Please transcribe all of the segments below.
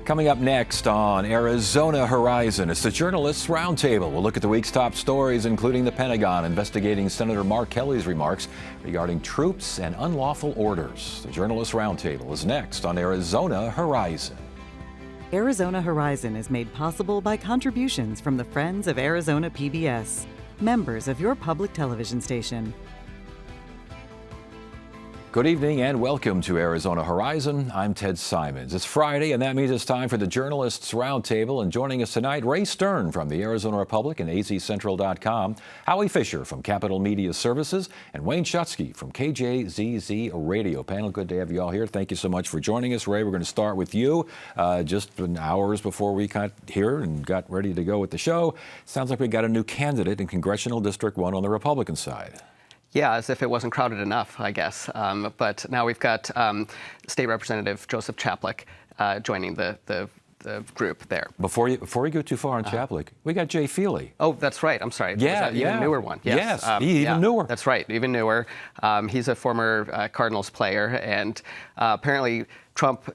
Coming up next on Arizona Horizon, it's the Journalists Roundtable. We'll look at the week's top stories, including the Pentagon investigating Senator Mark Kelly's remarks regarding troops and unlawful orders. The Journalists Roundtable is next on Arizona Horizon. Arizona Horizon is made possible by contributions from the Friends of Arizona PBS, members of your public television station. Good evening and welcome to Arizona Horizon. I'm Ted Simons. It's Friday, and that means it's time for the Journalists Roundtable. And joining us tonight, Ray Stern from the Arizona Republic and azcentral.com, Howie Fisher from Capital Media Services, and Wayne Schutsky from KJZZ Radio. Panel, good to have you all here. Thank you so much for joining us. Ray, we're going to start with you. Just hours before we got here and got ready to go with the show, sounds like we got a new candidate in Congressional District 1 on the Republican side. Yeah, as if it wasn't crowded enough, I guess. But now we've got State Representative Joseph Chaplik joining the group there. Before you go too far on Chaplik, we got Jay Feely. Oh, that's right. I'm sorry. Yeah, even newer one. Yes, even newer. That's right, even newer. He's a former Cardinals player, and apparently Trump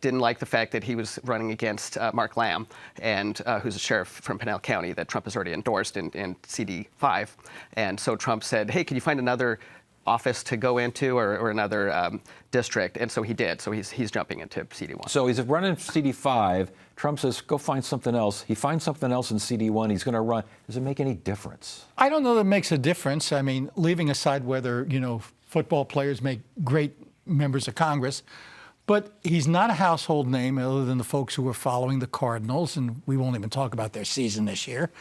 didn't like the fact that he was running against Mark Lamb, and who's a sheriff from Pinal County that Trump has already endorsed in CD5. And so Trump said, hey, can you find another office to go into or another district? And so he did. So he's jumping into CD1. So he's running CD5. Trump says, go find something else. He finds something else in CD1. He's going to run. Does it make any difference? I don't know that it makes a difference. I mean, leaving aside whether, football players make great members of Congress, but he's not a household name other than the folks who are following the Cardinals, and we won't even talk about their season this year.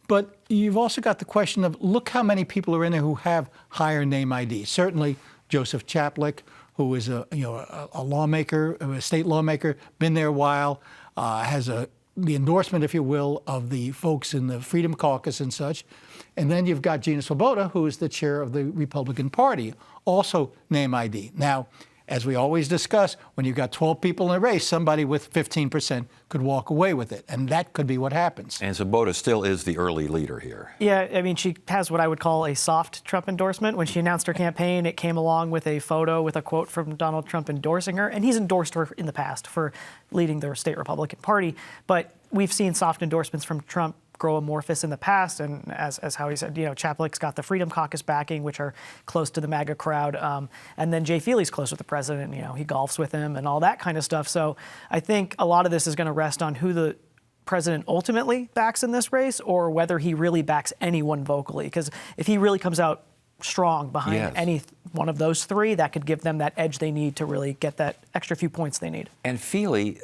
But you've also got the question of, look how many people are in there who have higher name ID. Certainly Joseph Chaplik, who is a lawmaker, a state lawmaker, been there a while, has the endorsement, if you will, of the folks in the Freedom Caucus and such. And then you've got Gina Swoboda, who is the chair of the Republican Party, also name ID. Now, as we always discuss, when you've got 12 people in a race, somebody with 15% could walk away with it, and that could be what happens. And Swoboda still is the early leader here. Yeah, I mean, she has what I would call a soft Trump endorsement. When she announced her campaign, it came along with a photo with a quote from Donald Trump endorsing her, and he's endorsed her in the past for leading the state Republican Party. But we've seen soft endorsements from Trump grow amorphous in the past, and as Howie said, Chaplik's got the Freedom Caucus backing, which are close to the MAGA crowd, and then Jay Feely's close with the president. He golfs with him and all that kind of stuff. So I think a lot of this is going to rest on who the president ultimately backs in this race, or whether he really backs anyone vocally. Because if he really comes out strong behind any one of those three, that could give them that edge they need to really get that extra few points they need. And Feely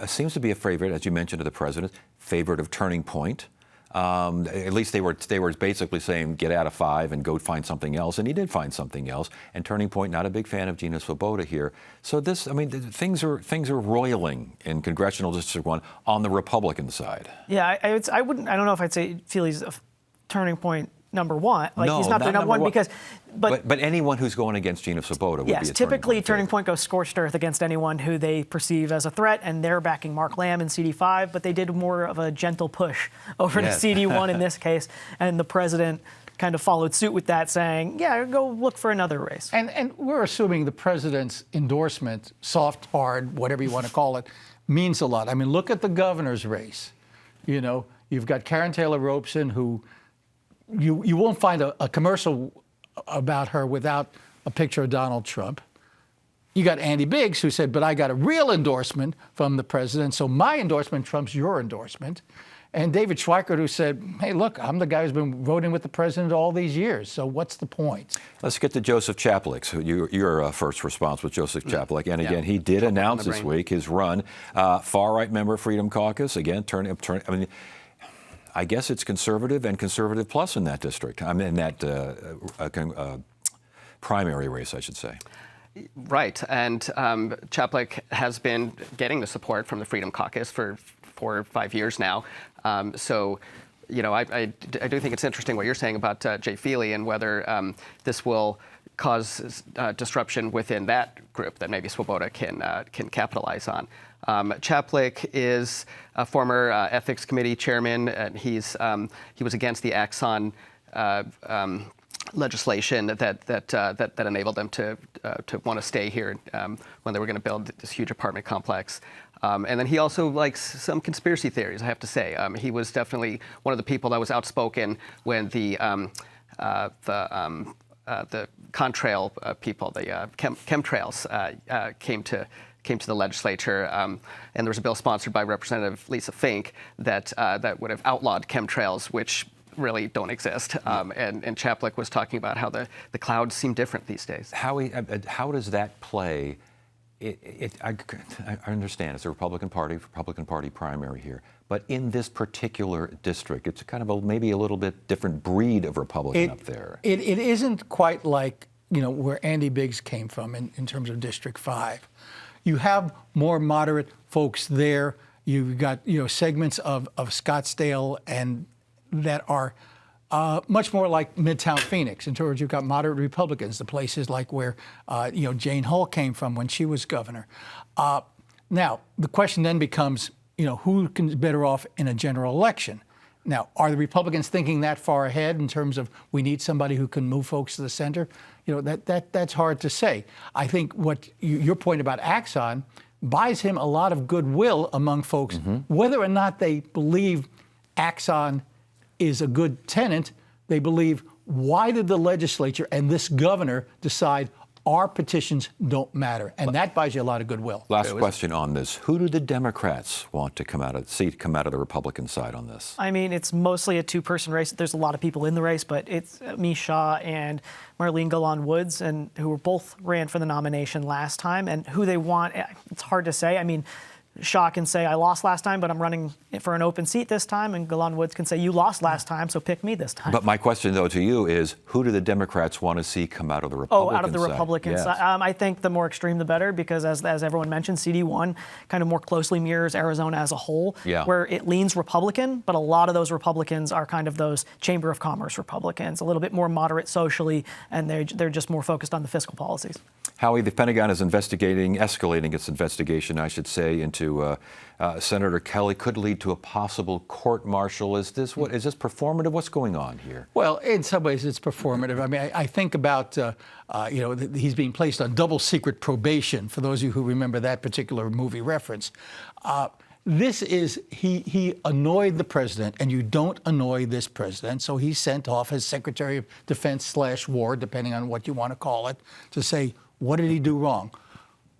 seems to be a favorite, as you mentioned, of the president, favorite of Turning Point. At least they were basically saying get out of 5 and go find something else, and he did find something else. And Turning Point, not a big fan of Gina Swoboda here. So things are roiling in Congressional District 1 on the Republican side. Yeah, I don't know if I'd say Feely's a Turning Point number one. No, he's not their number one because, but anyone who's going against Gina Swoboda would be a Turning Point. Typically Turning Point goes scorched earth against anyone who they perceive as a threat, and they're backing Mark Lamb in CD5, but they did more of a gentle push over to CD1 in this case, and the president kind of followed suit with that, saying, yeah, go look for another race. And we're assuming the president's endorsement, soft, hard, whatever you want to call it, means a lot. I mean, look at the governor's race. You've got Karen Taylor Robeson, who you won't find a commercial about her without a picture of Donald Trump. You got Andy Biggs, who said, but I got a real endorsement from the president, so my endorsement trumps your endorsement. And David Schweikert, who said, hey, look, I'm the guy who's been voting with the president all these years, so what's the point? Let's get to Joseph Chaplik. So your first response with Joseph Chaplik. And again, he did announce this week his run. Far-right member, Freedom Caucus, again, I guess it's conservative and conservative plus in that district. I mean, in that primary race, I should say. Right, and Chaplik has been getting the support from the Freedom Caucus for 4 or 5 years now. So, I do think it's interesting what you're saying about Jay Feely and whether this will cause disruption within that group that maybe Swoboda can capitalize on. Chaplik is a former ethics committee chairman, and he was against the Axon legislation that enabled them to want to stay here when they were going to build this huge apartment complex. And then he also likes some conspiracy theories, I have to say. He was definitely one of the people that was outspoken when the contrail people, the chemtrails, came to the legislature, and there was a bill sponsored by Representative Lisa Fink that would have outlawed chemtrails, which really don't exist. And Chaplik was talking about how the clouds seem different these days. How does that play? I understand it's a Republican Party primary here, but in this particular district, it's kind of maybe a little bit different breed of Republican up there. It isn't quite like where Andy Biggs came from in terms of District 5. You have more moderate folks there. You've got segments of Scottsdale and that are much more like Midtown Phoenix. In other words, you've got moderate Republicans, the places like where Jane Hull came from when she was governor. Now, the question then becomes, who can be better off in a general election? Now, are the Republicans thinking that far ahead in terms of we need somebody who can move folks to the center? That's hard to say. I think what your point about Axon buys him a lot of goodwill among folks, whether or not they believe Axon is a good tenant. They believe, why did the legislature and this governor decide our petitions don't matter? And that buys you a lot of goodwill. Last question on this. Who do the Democrats want to come out of the Republican side on this? I mean, it's mostly a two-person race. There's a lot of people in the race, but it's Amish Shah and Marlene Golan Woods, and who both ran for the nomination last time. And who they want, it's hard to say. I mean, Shah can say, I lost last time, but I'm running for an open seat this time. And Golan Woods can say, you lost last time, so pick me this time. But my question, though, to you is, who do the Democrats want to see come out of the Republican side? Out of the Republican side. I think the more extreme, the better, because as everyone mentioned, CD1 kind of more closely mirrors Arizona as a whole, where it leans Republican, but a lot of those Republicans are kind of those Chamber of Commerce Republicans, a little bit more moderate socially, and they're just more focused on the fiscal policies. Howie, the Pentagon is escalating its investigation, I should say, into Senator Kelly. Could lead to a possible court-martial. Is this performative? What's going on here? Well, in some ways, it's performative. I mean, I think about he's being placed on double secret probation. For those of you who remember that particular movie reference, this is he annoyed the president, and you don't annoy this president. So he's sent off as Secretary of Defense /War, depending on what you want to call it, to say, what did he do wrong?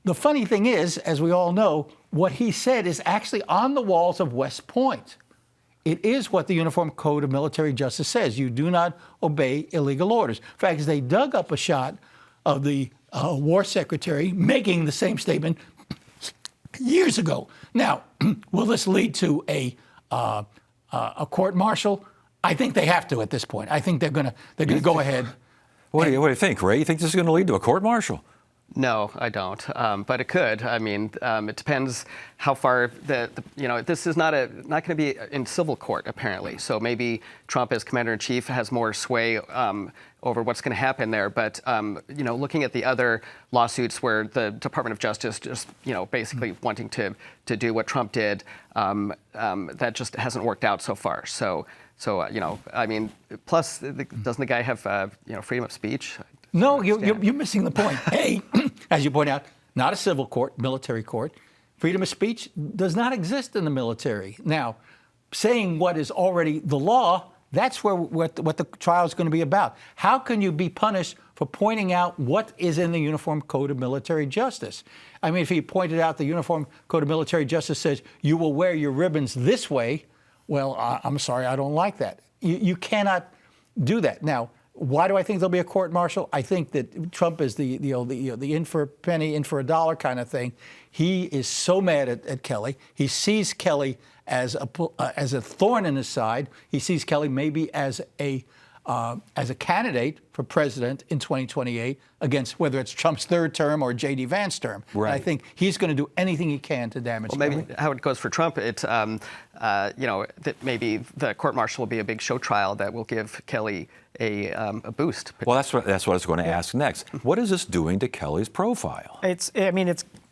The funny thing is, as we all know, what he said is actually on the walls of West Point. It is what the Uniform Code of Military Justice says. You do not obey illegal orders. In fact, they dug up a shot of the War Secretary making the same statement years ago. Now, will this lead to a court-martial? I think they have to at this point. I think they're going to go ahead. What do you think, Ray? You think this is going to lead to a court-martial? No, I don't. But it could. I mean, it depends how far this is not going to be in civil court, apparently. So maybe Trump, as commander-in-chief, has more sway over what's going to happen there. But looking at the other lawsuits where the Department of Justice just basically wanting to do what Trump did, that just hasn't worked out so far. So I mean, plus, doesn't the guy have freedom of speech? No, you're missing the point. A, as you point out, not a civil court, military court. Freedom of speech does not exist in the military. Now, saying what is already the law, that's what the trial is going to be about. How can you be punished for pointing out what is in the Uniform Code of Military Justice? I mean, if he pointed out the Uniform Code of Military Justice says you will wear your ribbons this way, well, I'm sorry, I don't like that. You cannot do that. Now, why do I think there'll be a court-martial? I think that Trump is the in for a penny, in for a dollar kind of thing. He is so mad at Kelly. He sees Kelly as a thorn in his side. He sees Kelly maybe as a candidate for president in 2028 against whether it's Trump's third term or J.D. Vance's term. Right. I think he's going to do anything he can to damage Well, Kelly. maybe how it goes for Trump, it's that maybe the court-martial will be a big show trial that will give Kelly a boost. Well, that's what I was going to ask next. What is this doing to Kelly's profile? It's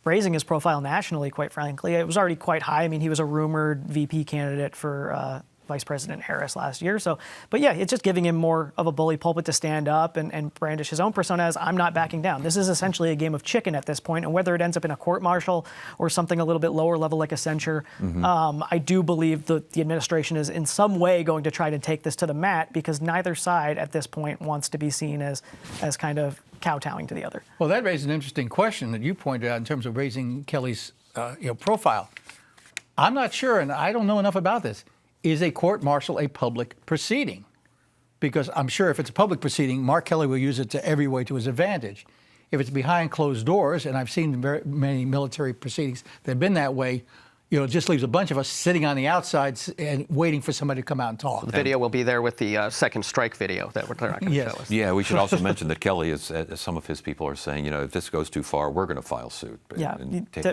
raising his profile nationally, quite frankly. It was already quite high. I mean, he was a rumored VP candidate for Vice President Harris last year. So, but yeah, it's just giving him more of a bully pulpit to stand up and brandish his own persona as I'm not backing down. This is essentially a game of chicken at this point, and whether it ends up in a court-martial or something a little bit lower level like a censure, I do believe that the administration is in some way going to try to take this to the mat, because neither side at this point wants to be seen as kind of kowtowing to the other. Well, that raises an interesting question that you pointed out in terms of raising Kelly's profile. I'm not sure, and I don't know enough about this. Is a court-martial a public proceeding? Because I'm sure if it's a public proceeding, Mark Kelly will use it to every way to his advantage. If it's behind closed doors, and I've seen very many military proceedings that have been that way, it just leaves a bunch of us sitting on the outside and waiting for somebody to come out and talk. The video will be there with the second strike video that they're not going to show us. Yeah, we should also mention that Kelly is, as some of his people are saying, if this goes too far, we're going to file suit.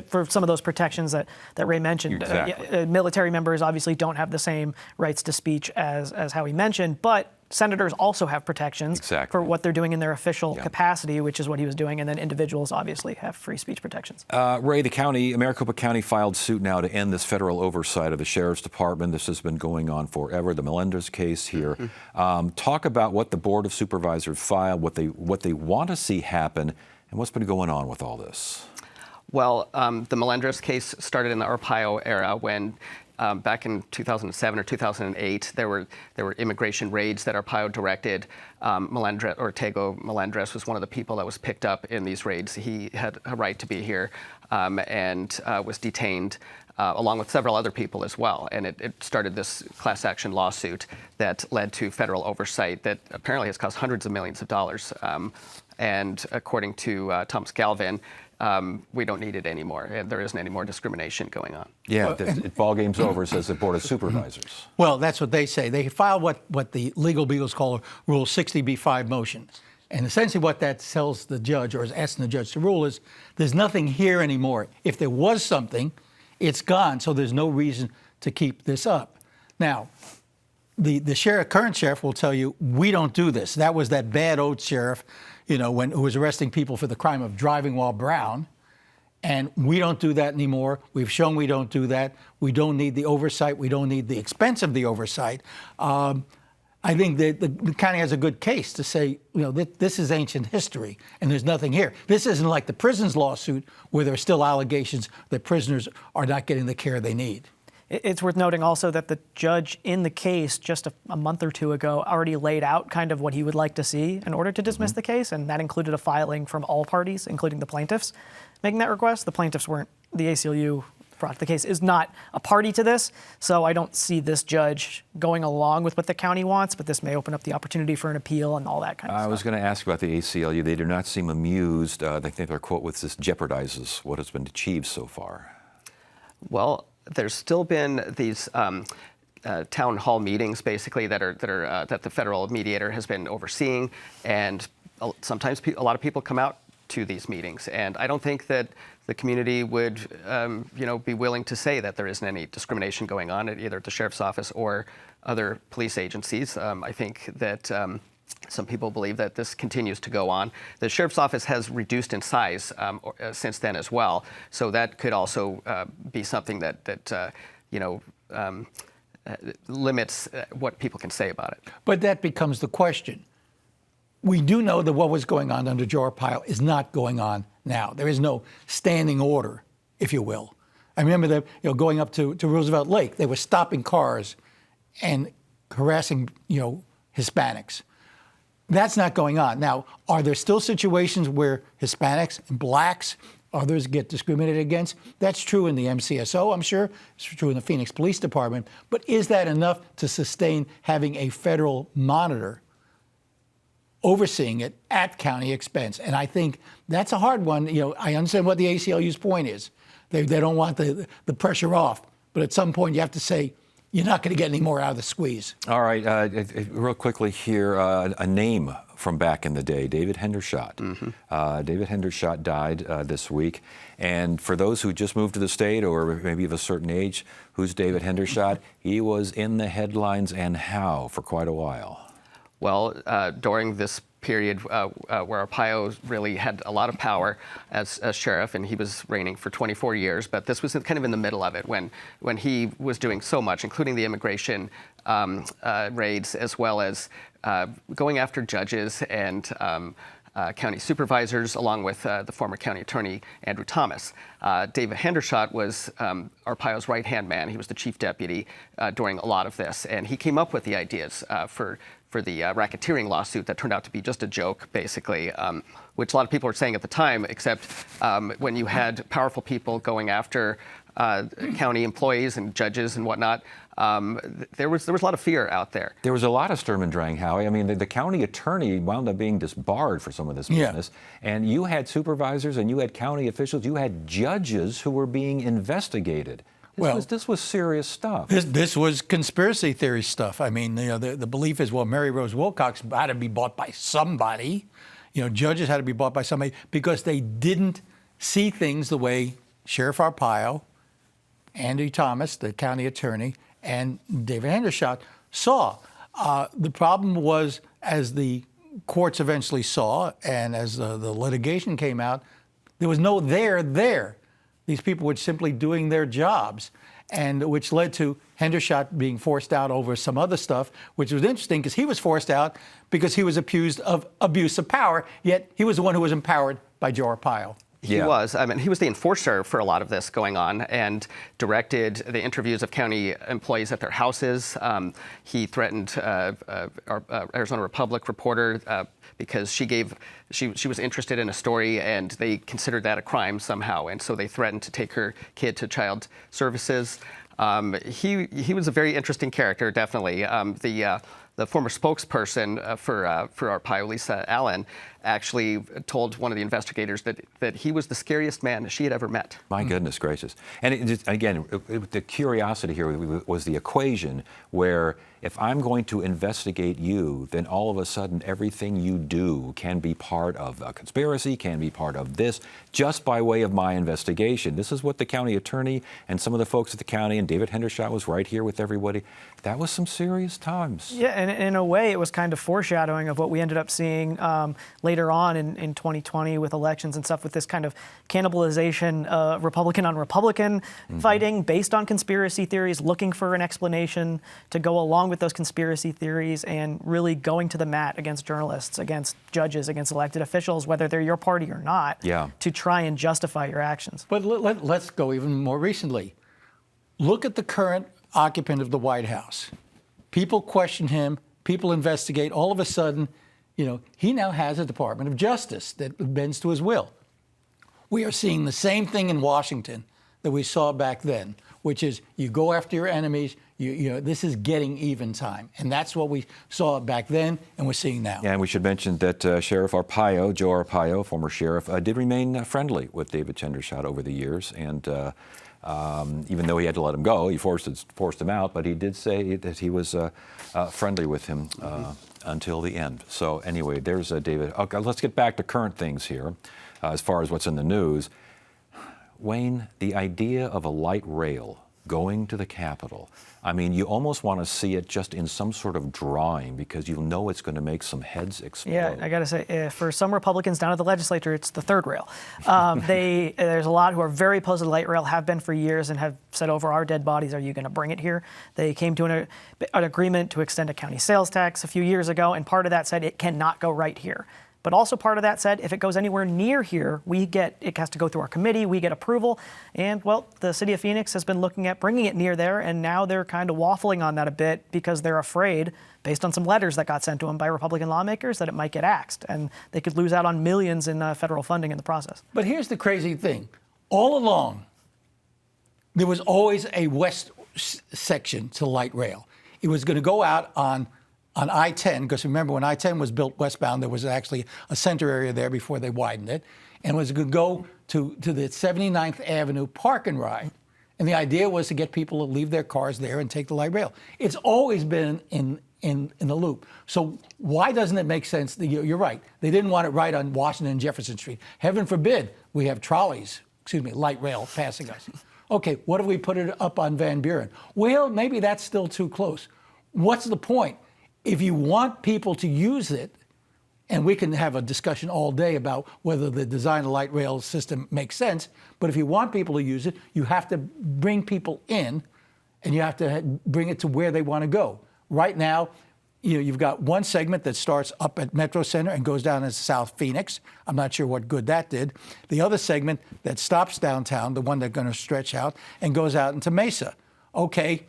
For some of those protections that Ray mentioned. Exactly. Military members obviously don't have the same rights to speech as Howie mentioned, but senators also have protections for what they're doing in their official capacity, which is what he was doing, and then individuals obviously have free speech protections. Ray, Maricopa County filed suit now to end this federal oversight of the Sheriff's Department. This has been going on forever, the Melendez case here. Talk about what the Board of Supervisors filed, what they want to see happen, and what's been going on with all this. Well, the Melendez case started in the Arpaio era when back in 2007 or 2008, there were immigration raids that Arpaio directed. Ortego Melendez was one of the people that was picked up in these raids. He had a right to be here and was detained along with several other people as well. And it started this class action lawsuit that led to federal oversight that apparently has cost hundreds of millions of dollars. And according to Thomas Galvin, we don't need it anymore. There isn't any more discrimination going on. Yeah, the ball game's over, says the Board of Supervisors. Well, that's what they say. They filed what the legal beagles call a Rule 60b-5 motion. And essentially what that tells the judge, or is asking the judge to rule, is there's nothing here anymore. If there was something, it's gone, so there's no reason to keep this up. Now, the current sheriff will tell you, we don't do this. That was that bad old sheriff, who was arresting people for the crime of driving while brown. And we don't do that anymore. We've shown we don't do that. We don't need the oversight. We don't need the expense of the oversight. I think that the county has a good case to say, this is ancient history and there's nothing here. This isn't like the prisons lawsuit where there are still allegations that prisoners are not getting the care they need. It's worth noting also that the judge in the case just a month or two ago already laid out kind of what he would like to see in order to dismiss the case, and that included a filing from all parties, including the plaintiffs, making that request. The plaintiffs weren't. The ACLU brought the case is not a party to this, so I don't see this judge going along with what the county wants, but this may open up the opportunity for an appeal and all that kind of stuff. I was going to ask about the ACLU. They do not seem amused. They think their quote with this jeopardizes what has been achieved so far. Well, there's still been these town hall meetings, basically, that the federal mediator has been overseeing, and sometimes a lot of people come out to these meetings, and I don't think that the community would, be willing to say that there isn't any discrimination going on at either the sheriff's office or other police agencies. I think that some people believe that this continues to go on. The sheriff's office has reduced in size since then as well, so that could also be something that limits what people can say about it. But that becomes the question. We do know that what was going on under Joe Arpaio is not going on now. There is no standing order, if you will. I remember that going up to Roosevelt Lake, they were stopping cars and harassing Hispanics. That's not going on. Now, are there still situations where Hispanics and blacks, others get discriminated against? That's true in the MCSO, I'm sure. It's true in the Phoenix Police Department. But is that enough to sustain having a federal monitor overseeing it at county expense? And I think that's a hard one. I understand what the ACLU's point is. They don't want the pressure off. But at some point, you have to say, you're not going to get any more out of the squeeze. All right, real quickly here, a name from back in the day, David Hendershot. David Hendershot died this week. And for those who just moved to the state or maybe of a certain age, who's David Hendershot? He was in the headlines and how for quite a while. Well, during this period where Arpaio really had a lot of power as sheriff, and he was reigning for 24 years. But this was kind of in the middle of it when he was doing so much, including the immigration raids, as well as going after judges and county supervisors, along with the former county attorney, Andrew Thomas. David Hendershot was Arpaio's right-hand man. He was the chief deputy during a lot of this, and he came up with the ideas for the racketeering lawsuit that turned out to be just a joke, basically, which a lot of people were saying at the time, except when you had powerful people going after county employees and judges and whatnot, there was a lot of fear out there. There was a lot of Sturm and Drang, Howie. I mean, the county attorney wound up being disbarred for some of this business. And you had supervisors and you had county officials, you had judges who were being investigated. This was serious stuff. This was conspiracy theory stuff. I mean, the belief is, well, Mary Rose Wilcox had to be bought by somebody. Judges had to be bought by somebody because they didn't see things the way Sheriff Arpaio, Andy Thomas, the county attorney, and David Hendershot saw. The problem was, as the courts eventually saw, and as the litigation came out, there was no there. These people were simply doing their jobs, and which led to Hendershot being forced out over some other stuff, which was interesting because he was forced out because he was accused of abuse of power, yet he was the one who was empowered by Joe Arpaio. He was. I mean, he was the enforcer for a lot of this going on and directed the interviews of county employees at their houses. He threatened our Arizona Republic reporter because she was interested in a story and they considered that a crime somehow. And so they threatened to take her kid to child services. He was a very interesting character, definitely. The former spokesperson for Arpaio, Lisa Allen, actually told one of the investigators that he was the scariest man she had ever met. My goodness gracious. And again, the curiosity here was the equation where if I'm going to investigate you, then all of a sudden everything you do can be part of a conspiracy, can be part of this, just by way of my investigation. This is what the county attorney and some of the folks at the county, and David Hendershot was right here with everybody. That was some serious times. Yeah, and in a way, it was kind of foreshadowing of what we ended up seeing later on in 2020 with elections and stuff, with this kind of cannibalization, Republican on Republican fighting based on conspiracy theories, looking for an explanation to go along with those conspiracy theories, and really going to the mat against journalists, against judges, against elected officials, whether they're your party or not, to try and justify your actions. But let's go even more recently. Look at the current occupant of the White House. People question him, people investigate. All of a sudden, he now has a Department of Justice that bends to his will. We are seeing the same thing in Washington that we saw back then, which is you go after your enemies. This is getting even time. And that's what we saw back then and we're seeing now. Yeah, and we should mention that Sheriff Arpaio, Joe Arpaio, former sheriff, did remain friendly with David Hendershot over the years. And even though he had to let him go, he forced him out, but he did say that he was friendly with him until the end. So anyway, there's David. Okay, let's get back to current things here as far as what's in the news. Wayne, the idea of a light rail going to the Capitol, I mean, you almost want to see it just in some sort of drawing because you know it's going to make some heads explode. Yeah, I got to say, for some Republicans down at the legislature, it's the third rail. There's a lot who are very opposed to the light rail, have been for years, and have said, over our dead bodies, are you going to bring it here? They came to an agreement to extend a county sales tax a few years ago, and part of that said it cannot go right here. But also part of that said, if it goes anywhere near here, it has to go through our committee, we get approval. And, well, the city of Phoenix has been looking at bringing it near there, and now they're kind of waffling on that a bit because they're afraid, based on some letters that got sent to them by Republican lawmakers, that it might get axed, and they could lose out on millions in federal funding in the process. But here's the crazy thing. All along, there was always a west section to light rail. It was going to go out on I-10, because remember, when I-10 was built westbound, there was actually a center area there before they widened it, and it was going to go to the 79th Avenue Park and Ride. And the idea was to get people to leave their cars there and take the light rail. It's always been in the loop. So why doesn't it make sense? You're right. They didn't want it right on Washington and Jefferson Street. Heaven forbid we have light rail passing us. Okay, what if we put it up on Van Buren? Well, maybe that's still too close. What's the point? If you want people to use it, And we can have a discussion all day about whether the design of the light rail system makes sense. But if you want people to use it, you have to bring people in, and you have to bring it to where they want to go. Right now, you've got one segment that starts up at Metro Center and goes down to South Phoenix. I'm not sure what good that did. The other segment that stops downtown, the one that's going to stretch out, and goes out into Mesa. Okay,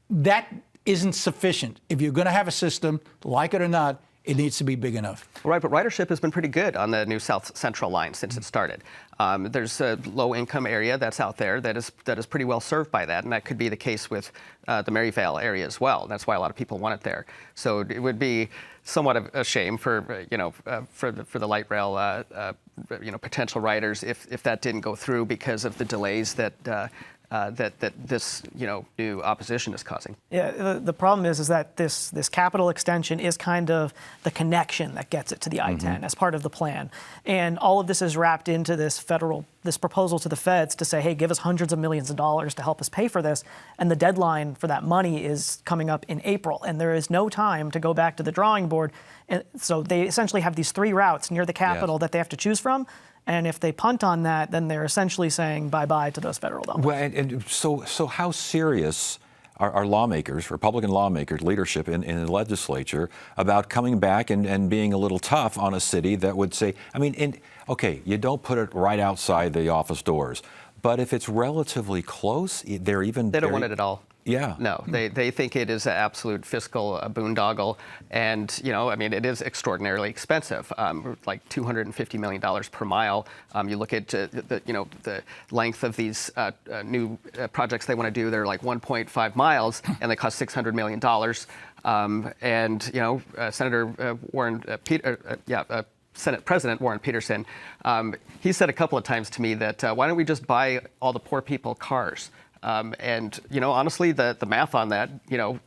that isn't sufficient. If you're going to have a system, like it or not, it needs to be big enough. Right, but ridership has been pretty good on the new South Central line since it started. There's a low-income area that's out there that is pretty well served by that, and that could be the case with the Maryvale area as well. That's why a lot of people want it there. So it would be somewhat of a shame for for the light rail potential riders if that didn't go through because of the delays that this new opposition is causing. Yeah, the problem is that this capital extension is kind of the connection that gets it to the I-10 as part of the plan, and all of this is wrapped into this proposal to the feds to say, hey, give us hundreds of millions of dollars to help us pay for this, and the deadline for that money is coming up in April, and there is no time to go back to the drawing board, and so they essentially have these 3 routes near the Capitol that they have to choose from. And if they punt on that, then they're essentially saying bye-bye to those federal dollars. Well, and so how serious are lawmakers, Republican lawmakers, leadership in the legislature about coming back and being a little tough on a city that would say, okay, you don't put it right outside the office doors, but if it's relatively close, they don't want it at all. Yeah. No, they think it is an absolute fiscal boondoggle, and it is extraordinarily expensive, like $250 million per mile. You look at the length of these new projects they want to do. They're like 1.5 miles, and they cost $600 million. Senator Senate President Warren Peterson, he said a couple of times to me that why don't we just buy all the poor people cars? Honestly, the math on that,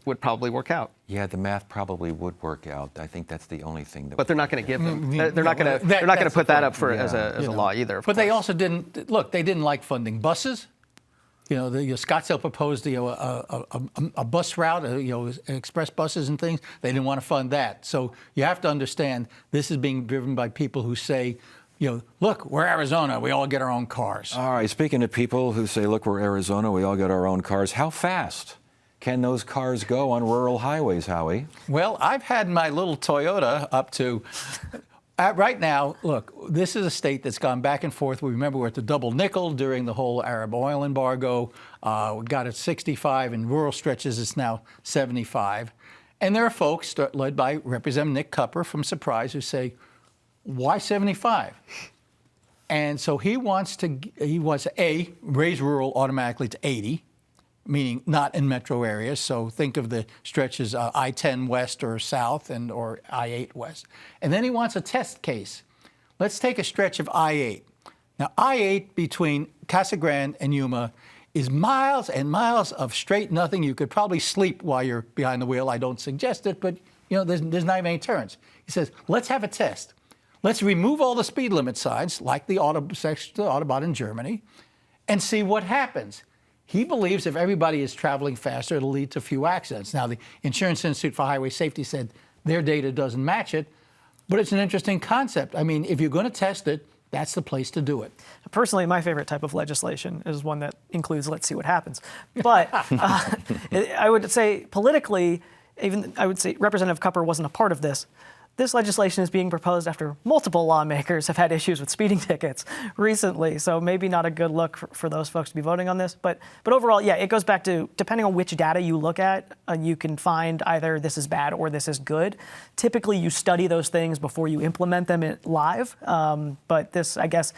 would probably work out. Yeah, the math probably would work out. I think that's the only thing that. But they're not going to give them. They're not going to put that up for as a law either. But they also didn't look. They didn't like funding buses. Scottsdale proposed a bus route, express buses and things. They didn't want to fund that. So you have to understand this is being driven by people who say, look, we're Arizona. We all get our own cars. All right. Speaking of people who say, look, we're Arizona. We all get our own cars. How fast can those cars go on rural highways, Howie? Well, I've had my little Toyota up to. Right now, look, this is a state that's gone back and forth. We remember we're at the double nickel during the whole Arab oil embargo. We got it 65. In rural stretches, it's now 75. And there are folks led by Representative Nick Cupper from Surprise who say, why 75? And so he wants to raise rural automatically to 80, meaning not in metro areas. So think of the stretches I-10 west or south or I-8 west. And then he wants a test case. Let's take a stretch of I-8. Now, I-8 between Casa Grande and Yuma is miles and miles of straight nothing. You could probably sleep while you're behind the wheel. I don't suggest it, but there's not even any turns. He says, let's have a test. Let's remove all the speed limit signs, like the Autobahn in Germany, and see what happens. He believes if everybody is traveling faster, it'll lead to few accidents. Now, the Insurance Institute for Highway Safety said their data doesn't match it, but it's an interesting concept. If you're going to test it, that's the place to do it. Personally, my favorite type of legislation is one that includes let's see what happens. But I would say politically, I would say Representative Cupper wasn't a part of this. This legislation is being proposed after multiple lawmakers have had issues with speeding tickets recently, so maybe not a good look for those folks to be voting on this. But overall, yeah, it goes back to, depending on which data you look at, you can find either this is bad or this is good. Typically, you study those things before you implement them live, but this, I guess,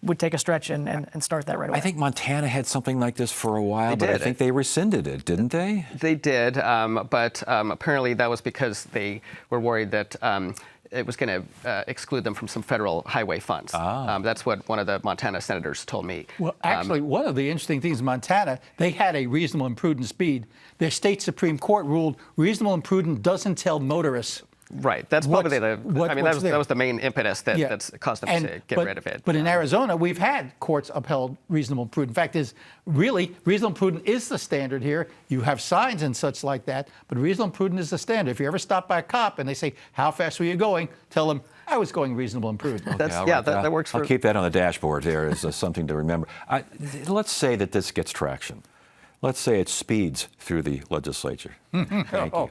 would take a stretch and start that right away. I think Montana had something like this for a while, but I think they rescinded it, didn't they? They did, but apparently that was because they were worried that it was going to exclude them from some federal highway funds. That's what one of the Montana senators told me. Well, actually, one of the interesting things in Montana, they had a reasonable and prudent speed. Their state Supreme Court ruled reasonable and prudent doesn't tell motorists. Right. That's probably that was the main impetus that's caused them to get rid of it. But in Arizona, we've had courts upheld reasonable and prudent. Fact is, really, reasonable and prudent is the standard here. You have signs and such like that, but reasonable and prudent is the standard. If you ever stop by a cop and they say, how fast were you going? Tell them, I was going reasonable and prudent. That's, I'll yeah, write that works for. I'll keep that on the dashboard there as something to remember. Let's say that this gets traction. Let's say it speeds through the legislature. Thank you.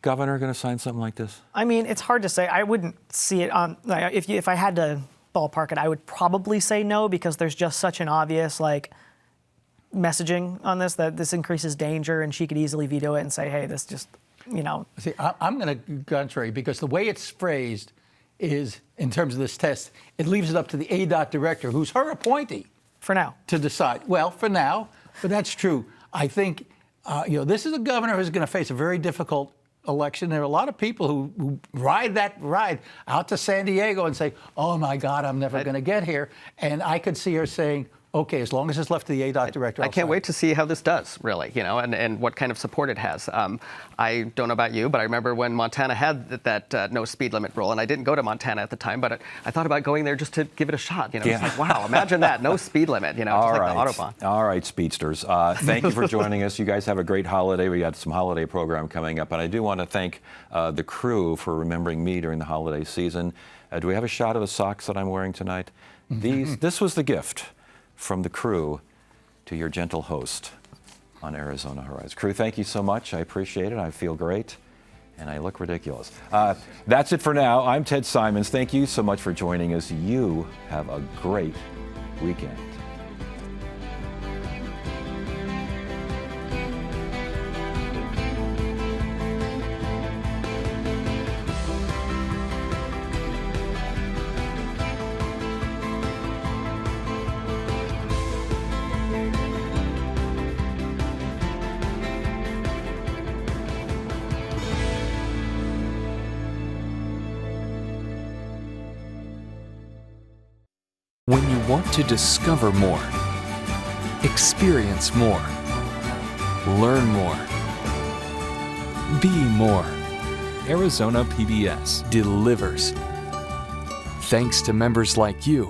Governor going to sign something like this? I mean, it's hard to say. I wouldn't see it on. Like, if I had to ballpark it, I would probably say no, because there's just such an obvious messaging on this that this increases danger, and she could easily veto it and say, hey, this just, See, I'm going to contrary, because the way it's phrased is, in terms of this test, it leaves it up to the ADOT director, who's her appointee, for now. to decide. Well, for now, but that's true. I think, this is a governor who's going to face a very difficult election. There are a lot of people who ride out to San Diego and say, oh my God, I'm never going to get here. And I could see her saying, okay, as long as it's left to the ADOT director. I can't wait to see how this does, really, and what kind of support it has. I don't know about you, but I remember when Montana had that no speed limit rule, and I didn't go to Montana at the time, but I thought about going there just to give it a shot. It's like, wow, imagine that, no speed limit, just All like right. the Autobahn. All right, speedsters. Thank you for joining us. You guys have a great holiday. We got some holiday program coming up, and I do want to thank the crew for remembering me during the holiday season. Do we have a shot of the socks that I'm wearing tonight? This was the gift from the crew to your gentle host on Arizona Horizon. Crew, thank you so much. I appreciate it. I feel great, and I look ridiculous. That's it for now. I'm Ted Simons. Thank you so much for joining us. You have a great weekend. When you want to discover more, experience more, learn more, be more, Arizona PBS delivers. Thanks to members like you,